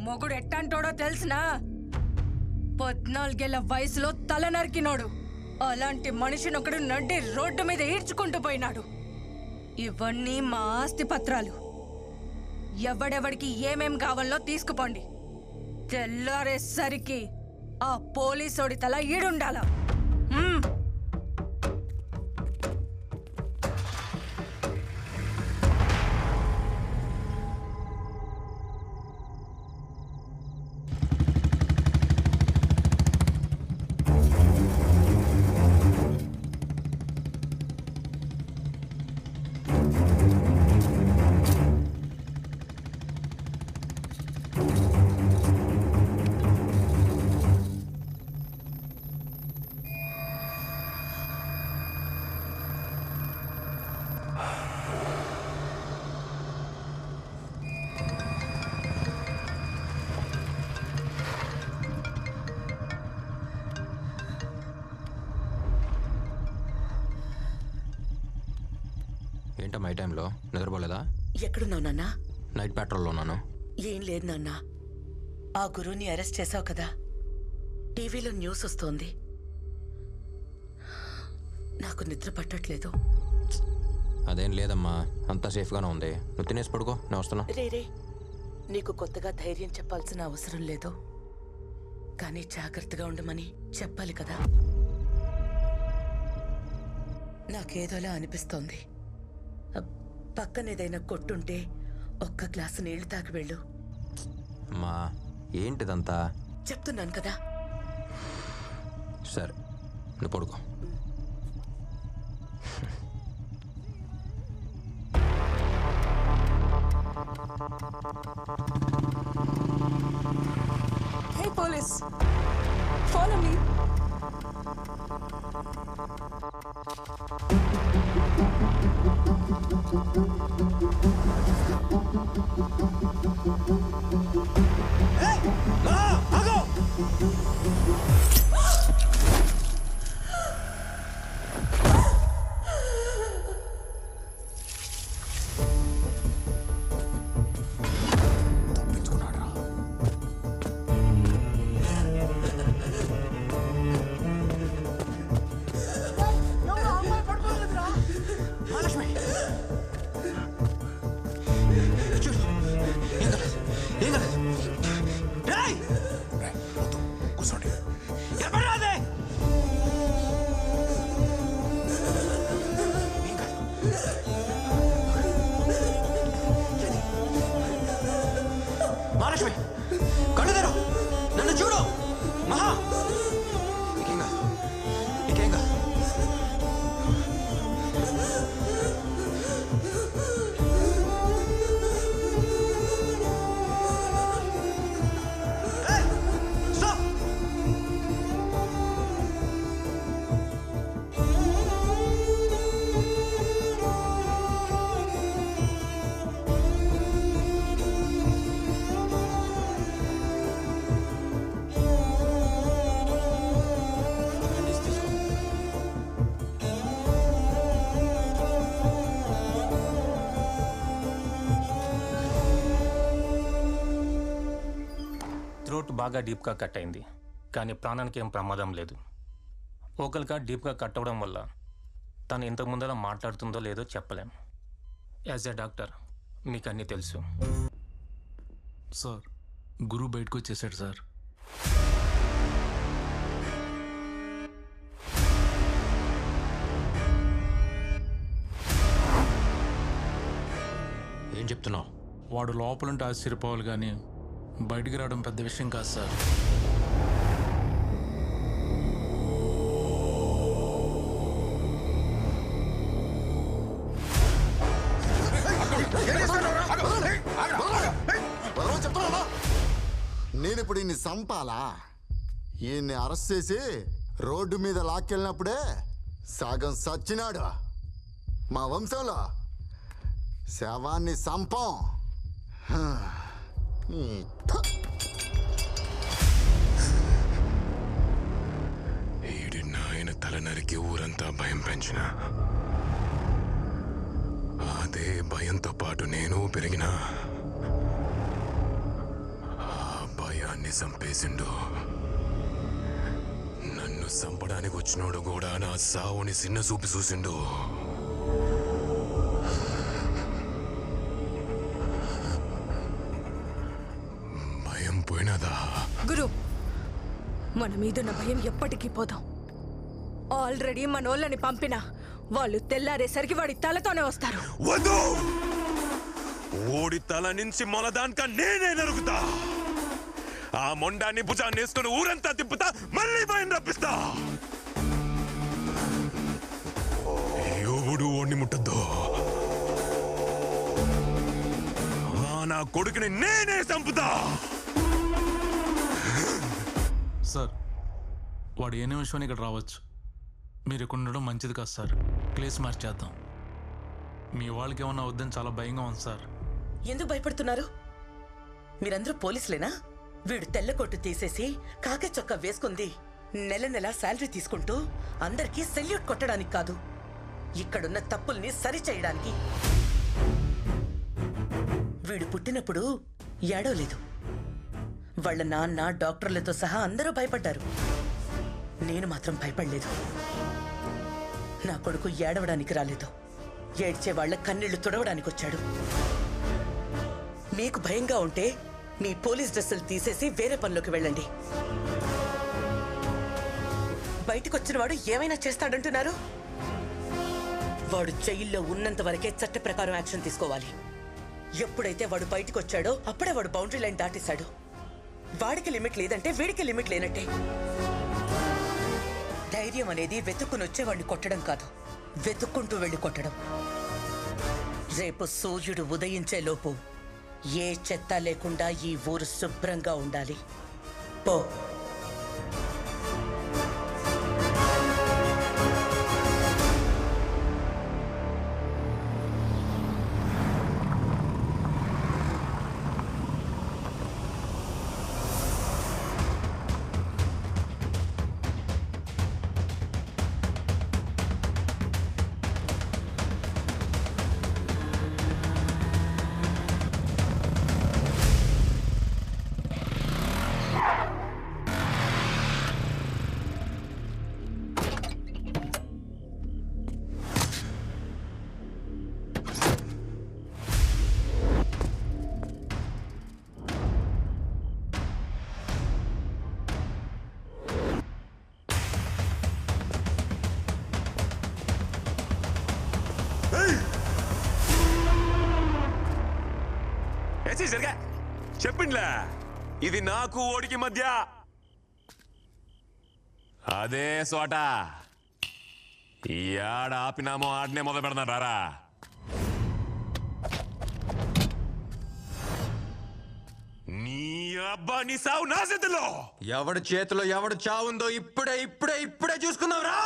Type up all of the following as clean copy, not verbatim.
మొగుడు ఎట్టంటోడో తెలిసినా 14 వయసులో తల నరికినోడు. అలాంటి మనిషినొకడు నడ్డి రోడ్డు మీద ఈడ్చుకుంటూ పోయినాడు. ఇవన్నీ మా ఆస్తి పత్రాలు. ఎవడెవడికి ఏమేం కావాలో తీసుకుపోండి. తెల్లారేసరికి ఆ పోలీసోడి తల ఈడుండాల. ఏంటమ్మా ఈ టైంలో నిద్రపోలేదా? ఎక్కడున్నావు నాన్న? నైట్ పెట్రోల్లో ఉన్నాను. ఏం లేదు నాన్న, ఆ గురువుని అరెస్ట్ చేసావు కదా, టీవీలో న్యూస్ వస్తోంది. నాకు నిద్ర పట్టట్లేదు. అదేం లేదమ్మా, అంతా సేఫ్గానే ఉంది. నువ్వు తినేసి పడుకో, నేను వస్తున్నా. రే, నీకు కొత్తగా ధైర్యం చెప్పాల్సిన అవసరం లేదు, కానీ జాగ్రత్తగా ఉండమని చెప్పాలి కదా. నాకేదోలా అనిపిస్తోంది. పక్కనేదైనా కొట్టుంటే ఒక్క గ్లాసు నీళ్లు తాకి వెళ్ళు. అమ్మా ఏంటిదంతా? చెప్తున్నాను కదా. సరే నువ్వు పడుకో. Hey police, follow me. Mahalakshmi కళ్ళు తెరు, నన్ను చూడు. మహా నీకేంగా? థ్రోట్ బాగా డీప్గా కట్ అయింది, కానీ ప్రాణానికి ఏం ప్రమాదం లేదు. ఓకల్గా డీప్గా కట్ అవ్వడం వల్ల తను ఇంతకు ముందర మాట్లాడుతుందో లేదో చెప్పలేం. యాజ్ ఎ డాక్టర్ మీకు అన్నీ తెలుసు. సార్ గురువు బయటకు వచ్చేసాడు సార్. ఏం చెప్తున్నావు? వాడు లోపలుంటే ఆశ్చర్యపోవాలి, కానీ బయటికి రావడం పెద్ద విషయం కాదు సార్. నేను ఇప్పుడు ఈయన్ని చంపాలా? ఈయన్ని అరెస్ట్ చేసి రోడ్డు మీద లాక్కెళ్ళినప్పుడే సగం సచ్చినాడు. మా వంశంలో శవాన్ని చంపం. ఈడి నాయన తల నరికి ఊరంతా భయం పెంచిన, అదే భయంతో పాటు నేను పెరిగినా. ఆ వాణ్ణి చంపేసిండు. నన్ను చంపడానికి వచ్చినోడు కూడా నా సావుని చిన్న చూపి చూసిండు. భయం పోయినదా? గురు, మన మీదున్న భయం ఎప్పటికీ పోదాం. ఆల్రెడీ మనోళ్ళని పంపినా వాళ్ళు తెల్లారేసరికి వాడి తలతోనే వస్తారు. వద్దు! ఓడి తల నుంచి మొలదానిక నేనే నరుకుతా. ఆ మొండాన్ని భుజాన్ని వేసుకుని ఊరంతా తిప్పుతా, మళ్ళీ భయం రప్పిస్తా. ఎవడు ఓడిని ముట్టద్దు. నా కొడుకుని నేనే చంపుతా. సార్, వాడు ఏ నిమిషం ఇక్కడ రావచ్చు. మీరు ఇక్కడ ఉండడం మంచిది కాదు సార్. ప్లేస్ మార్చేద్దాం. మీ వాళ్ళకి ఏమన్నా వద్దని చాలా భయంగా ఉంది సార్. ఎందుకు భయపడుతున్నారు? మీరందరూ పోలీసులేనా? వీడు తెల్ల కొట్టు తీసేసి కాకి చొక్కా వేసుకుంది నెల నెల శాలరీ తీసుకుంటూ అందరికీ సెల్యూట్ కొట్టడానికి కాదు, ఇక్కడున్న తప్పుల్ని సరిచేయడానికి. వీడు పుట్టినప్పుడు ఏడవలేదు. వాళ్ళ నాన్న, డాక్టర్లతో సహా అందరూ భయపడ్డారు. నేను మాత్రం భయపడలేదు. నా కొడుకు ఏడవడానికి రాలేదు, ఏడ్చే వాళ్ళ కన్నీళ్లు తుడవడానికి వచ్చాడు. మీకు భయంగా ఉంటే మీ పోలీస్ డ్రెస్సులు తీసేసి వేరే పనిలోకి వెళ్ళండి. బయటకొచ్చిన వాడు ఏమైనా చేస్తాడంటున్నారు? వాడు జైల్లో ఉన్నంత వరకే చట్ట ప్రకారం యాక్షన్ తీసుకోవాలి. ఎప్పుడైతే వాడు బయటకు వచ్చాడో అప్పుడే వాడు బౌండరీ లైన్ దాటేశాడు. వాడికి లిమిట్ లేదంటే వీడికి లిమిట్ లేనట్టే. ధైర్యం అనేది వెతుక్కుని వచ్చేవాడిని కొట్టడం కాదు, వెతుక్కుంటూ వెళ్ళి కొట్టడం. రేపు సూర్యుడు ఉదయించే లోపు ఏ చెత్త లేకుండా ఈ ఊరు శుభ్రంగా ఉండాలి. పో. చెప్పిండ్లా, ఇది నాకు ఓడికి మధ్య. అదే సోట యాడ ఆపినామో ఆడనే మొదలు పెడతారా? నీ అబ్బా, నీ సావు నా చేతిలో. ఎవడి చేతిలో ఎవడు చావుందో ఇప్పుడే ఇప్పుడే ఇప్పుడే చూసుకుందాం రా.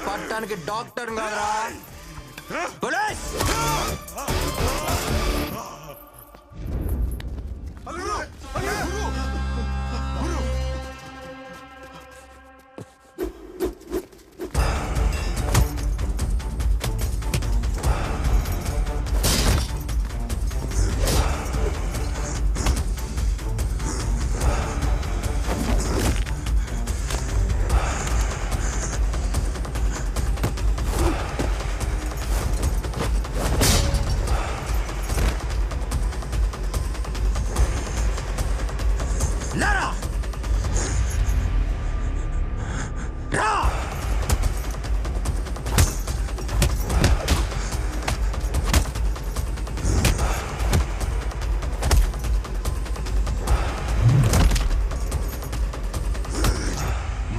పట్టడానికి డాక్టర్ కాదురా. పోలీస్!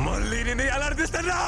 మళ్ళీ నిన్ను ఎలా అనిపిస్తారా?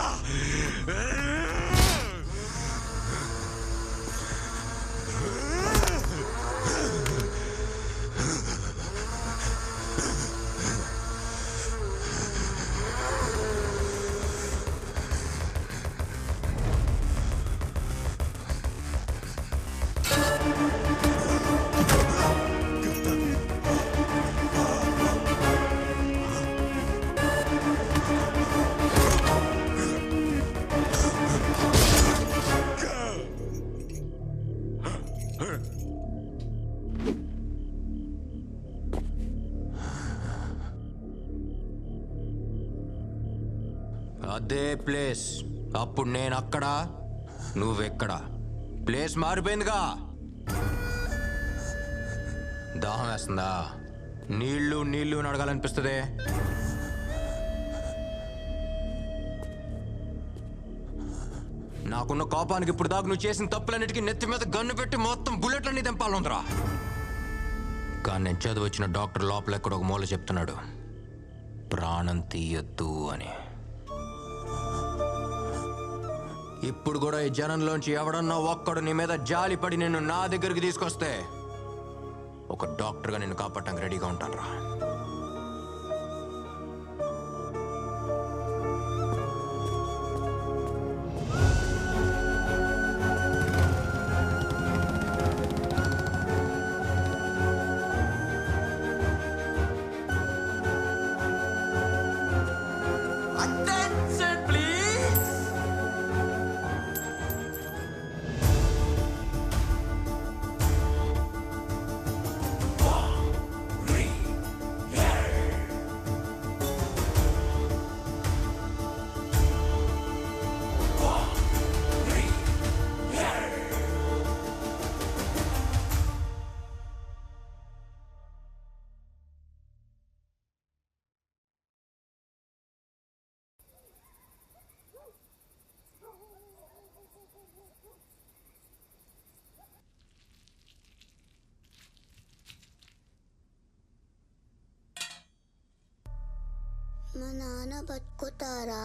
అదే ప్లేస్. అప్పుడు నేను అక్కడ, నువ్వెక్కడ. ప్లేస్ మారిపోయిందిగా. దాహం వేస్తుందా? నీళ్ళు నీళ్ళు అని అడగాలనిపిస్తుంది. నాకున్న కోపానికి ఇప్పుడు దాకా నువ్వు చేసిన తప్పులన్నిటికీ నెత్తి మీద గన్ను పెట్టి మొత్తం బుల్లెట్లన్నీ తెంపాలందరా. కానీ నేను చదువు వచ్చిన డాక్టర్ లోపల ఎక్కడ ఒక మూల చెప్తున్నాడు, ప్రాణం తీయొద్దు అని. ఇప్పుడు కూడా ఈ జనంలోంచి ఎవడన్నా ఒక్కడు నీ మీద జాలి పడి నిన్ను నా దగ్గరికి తీసుకొస్తే ఒక డాక్టర్గా నిన్ను కాపాడటానికి రెడీగా ఉంటాను రా. మా నాన్న బతుకుతారా?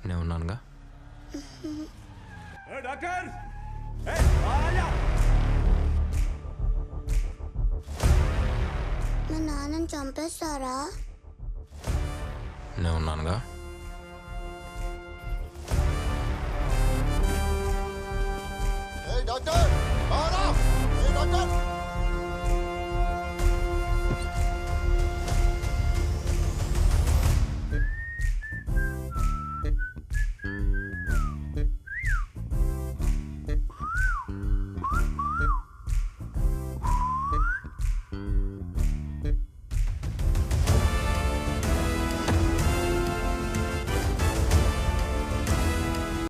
నేను ఉన్నానుగా. మా నాన్నని చంపేస్తారా? నేను ఉన్నానుగా. డాక్టర్! డాక్టర్!